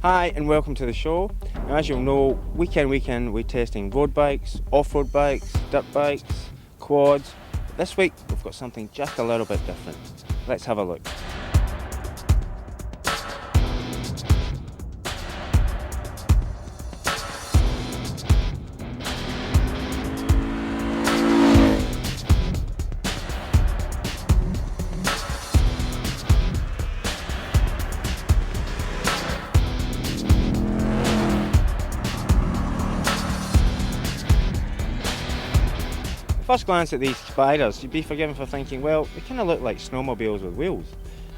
Hi and welcome to the show. Now, as you'll know, week in we're testing road bikes, off-road bikes, dirt bikes, quads. But this week we've got something just a little bit different. Let's have a look. First glance at these Spyders, you'd be forgiven for thinking, well, they kind of look like snowmobiles with wheels.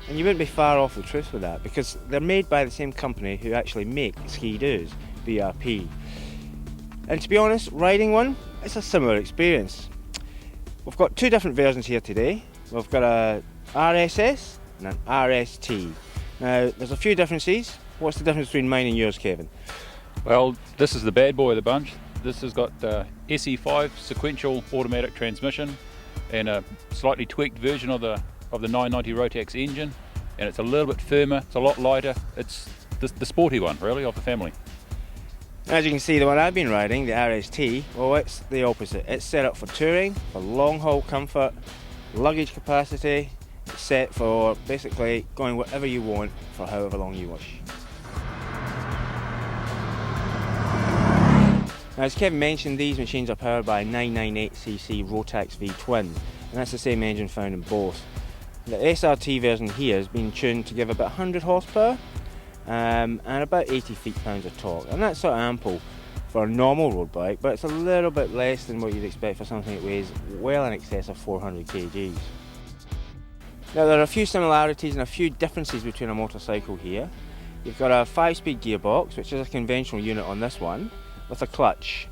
And you wouldn't be far off the truth with that, because they're made by the same company who actually make ski-doos, BRP. And to be honest, riding one, it's a similar experience. We've got two different versions here today. We've got a RSS and an RST. Now, there's a few differences. What's the difference between mine and yours, Kevin? Well, this is the bad boy of the bunch. This has got SE5 sequential automatic transmission and a slightly tweaked version of the 990 Rotax engine, and it's a little bit firmer, it's a lot lighter. It's the sporty one, really, of the family. As you can see, the one I've been riding, the RST, well, it's the opposite. It's set up for touring, for long haul comfort, luggage capacity. It's set for basically going wherever you want for however long you wish. Now, as Kevin mentioned, these machines are powered by a 998cc Rotax V-twin, and that's the same engine found in both. The SRT version here has been tuned to give about 100 horsepower and about 80 feet-pounds of torque, and that's sort of ample for a normal road bike, but it's a little bit less than what you'd expect for something that weighs well in excess of 400 kgs. Now, there are a few similarities and a few differences between a motorcycle here. You've got a 5-speed gearbox, which is a conventional unit on this one, with a clutch.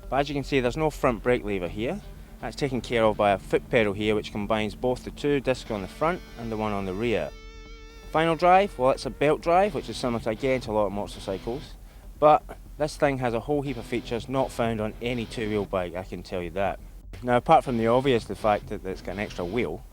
But as you can see, there's no front brake lever here. That's taken care of by a foot pedal here, which combines both the two discs on the front and the one on the rear. Final drive, well, it's a belt drive, which is similar to, again, to a lot of motorcycles, but this thing has a whole heap of features not found on any two-wheel bike, I can tell you that. Now, apart from the obvious, the fact that it's got an extra wheel,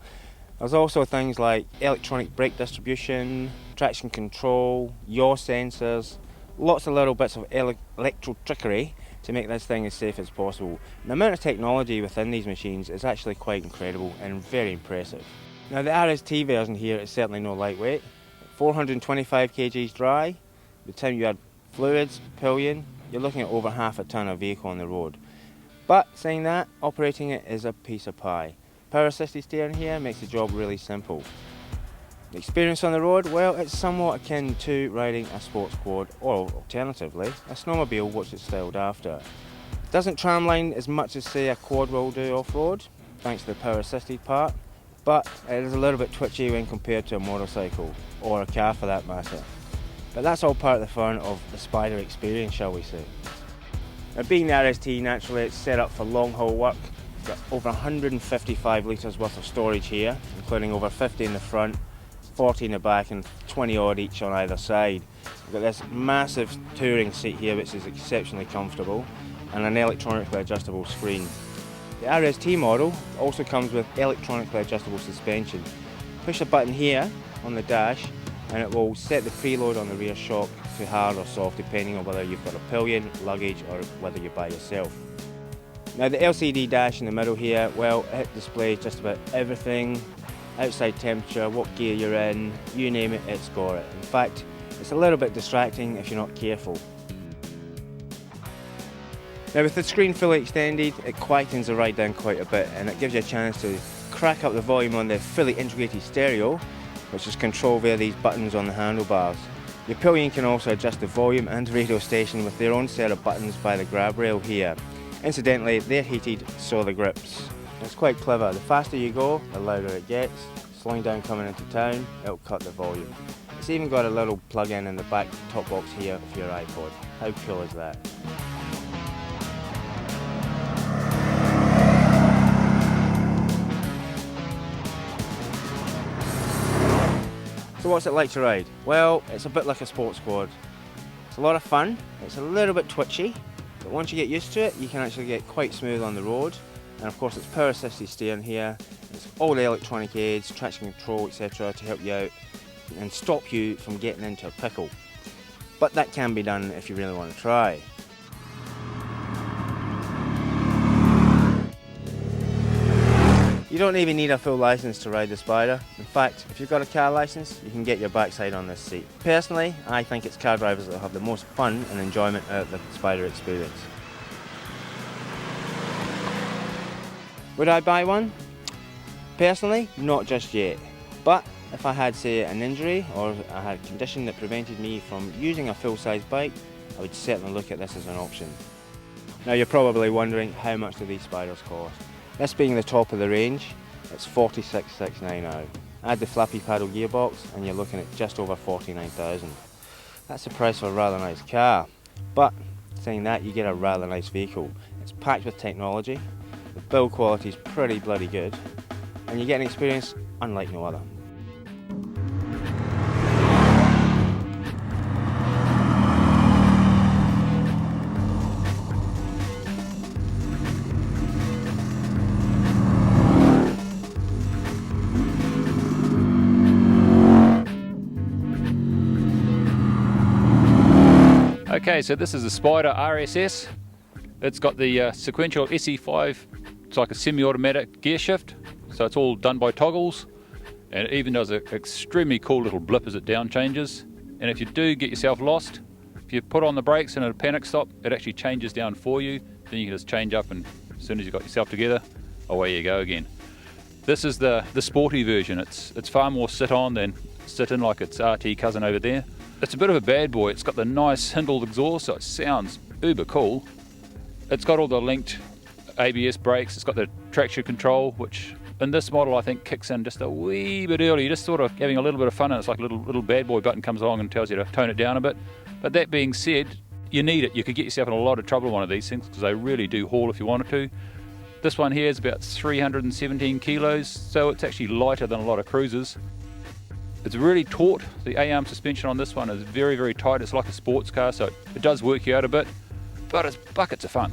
there's also things like electronic brake distribution, traction control, yaw sensors, lots of little bits of electro trickery to make this thing as safe as possible. The amount of technology within these machines is actually quite incredible and very impressive. Now, the RST version here is certainly no lightweight. 425 kgs dry. By the time you add fluids, pillion, you're looking at over half a ton of vehicle on the road. But saying that, operating it is a piece of pie. Power assisted steering here makes the job really simple. The experience on the road, well, it's somewhat akin to riding a sports quad, or alternatively, a snowmobile, which it's styled after. It doesn't tramline as much as, say, a quad will do off-road, thanks to the power assisted part, but it is a little bit twitchy when compared to a motorcycle, or a car for that matter. But that's all part of the fun of the Spyder experience, shall we say. Now, being the RST, naturally, it's set up for long haul work. It's got over 155 litres worth of storage here, including over 50 in the front, 40 in the back and 20 odd each on either side. We've got this massive touring seat here, which is exceptionally comfortable, and an electronically adjustable screen. The RST model also comes with electronically adjustable suspension. Push a button here on the dash and it will set the preload on the rear shock to hard or soft, depending on whether you've got a pillion, luggage, or whether you're by yourself. Now, the LCD dash in the middle here, well, it displays just about everything. Outside temperature, what gear you're in, you name it, it's got it. In fact, it's a little bit distracting if you're not careful. Now, with the screen fully extended, it quietens the ride down quite a bit, and it gives you a chance to crack up the volume on the fully integrated stereo, which is controlled via these buttons on the handlebars. Your pillion can also adjust the volume and radio station with their own set of buttons by the grab rail here. Incidentally, they're heated, so are the grips. It's quite clever. The faster you go, the louder it gets. Slowing down coming into town, it'll cut the volume. It's even got a little plug-in in the back top box here for your iPod. How cool is that? So what's it like to ride? Well, it's a bit like a sports quad. It's a lot of fun, it's a little bit twitchy, but once you get used to it, you can actually get quite smooth on the road. And of course, it's power assisted steering here. It's all the electronic aids, traction control, etc. to help you out and stop you from getting into a pickle. but that can be done if you really want to try. You don't even need a full license to ride the Spyder. In fact, if you've got a car license, you can get your backside on this seat. Personally, I think it's car drivers that have the most fun and enjoyment out of the Spyder experience. Would I buy one? Personally, not just yet. But if I had, say, an injury or I had a condition that prevented me from using a full-size bike, I would certainly look at this as an option. Now you're probably wondering, how much do these Spyders cost? This being the top of the range, it's $46,699. Add the flappy paddle gearbox and you're looking at just over $49,000. That's the price for a rather nice car. But saying that, you get a rather nice vehicle. It's packed with technology, the build quality is pretty bloody good, and you get an experience unlike no other. Okay, so this is the Spyder RSS. It's got the sequential SE5. It's like a semi-automatic gear shift, so it's all done by toggles, and it even does an extremely cool little blip as it down changes. And if you do get yourself lost, if you put on the brakes and a panic stop, it actually changes down for you. Then you can just change up, and as soon as you've got yourself together, away you go again. This is the sporty version. It's far more sit-on than sit-in like its RT cousin over there. It's a bit of a bad boy. It's got the nice hindled exhaust, so it sounds uber cool. It's got all the linked ABS brakes. It's got the traction control, which in this model I think kicks in just a wee bit early. You're just sort of having a little bit of fun, and it's like a little bad boy button comes along and tells you to tone it down a bit. But that being said, you need it. You could get yourself in a lot of trouble with one of these things because they really do haul if you wanted to. This one here is about 317 kilos, so it's actually lighter than a lot of cruisers. It's really taut. The A-arm suspension on this one is very, very tight. It's like a sports car, so it does work you out a bit, but it's buckets of fun.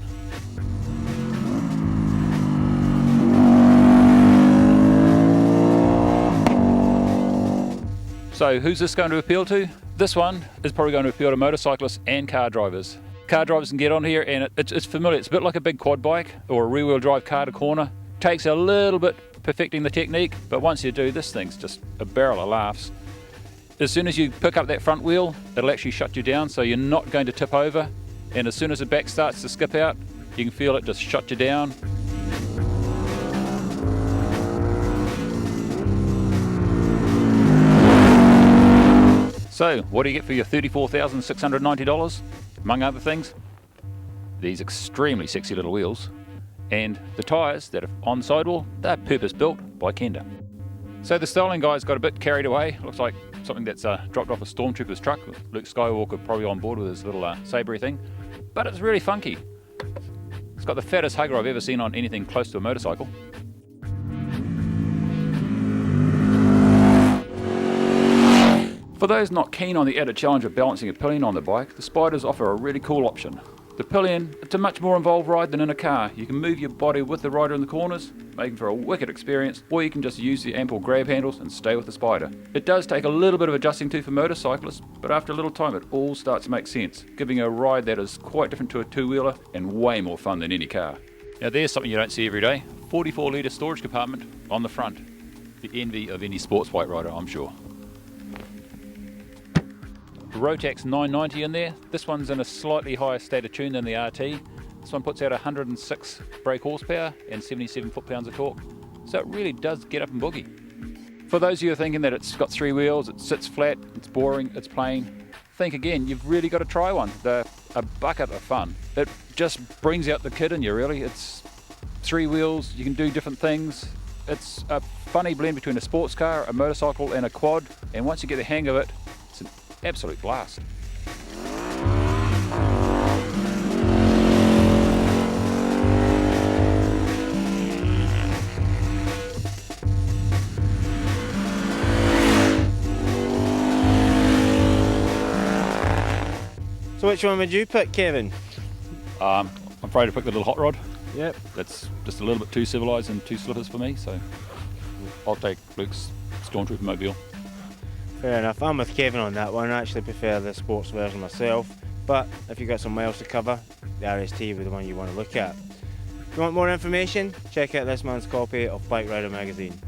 So who's this going to appeal to? This one is probably going to appeal to motorcyclists and car drivers. Car drivers can get on here, and it's familiar. It's a bit like a big quad bike or a rear-wheel drive car to corner. Takes a little bit perfecting the technique, but once you do, this thing's just a barrel of laughs. As soon as you pick up that front wheel, it'll actually shut you down, so you're not going to tip over, and as soon as the back starts to skip out, you can feel it just shut you down. So what do you get for your $34,690? Among other things, these extremely sexy little wheels, and the tyres that are on sidewall, they're purpose built by Kenda. So the styling guy's got a bit carried away. Looks like something that's dropped off a stormtrooper's truck with Luke Skywalker probably on board with his little sabre thing. But it's really funky. It's got the fattest hugger I've ever seen on anything close to a motorcycle. For those not keen on the added challenge of balancing a pillion on the bike, the Spyders offer a really cool option. The pillion, it's a much more involved ride than in a car. You can move your body with the rider in the corners, making for a wicked experience, or you can just use the ample grab handles and stay with the Spyder. It does take a little bit of adjusting to for motorcyclists, but after a little time it all starts to make sense, giving a ride that is quite different to a two-wheeler and way more fun than any car. Now there's something you don't see every day. 44 litre storage compartment on the front. The envy of any sports bike rider, I'm sure. Rotax 990 in there. This one's in a slightly higher state of tune than the RT. This one puts out 106 brake horsepower and 77 foot-pounds of torque. So it really does get up and boogie. For those of you who are thinking that it's got three wheels, it sits flat, it's boring, it's plain, think again, you've really got to try one. They're a bucket of fun. It just brings out the kid in you, really. It's three wheels, you can do different things. It's a funny blend between a sports car, a motorcycle and a quad, and once you get the hang of it, it's an absolute blast. So which one would you pick, Kevin? I'm afraid to pick the little hot rod. Yep. That's just a little bit too civilised and too slippers for me, so I'll take Luke's Stormtrooper mobile. Fair enough, I'm with Kevin on that one. I actually prefer the sports version myself, but if you've got some miles to cover, the RST will be the one you want to look at. If you want more information, check out this month's copy of Bike Rider magazine.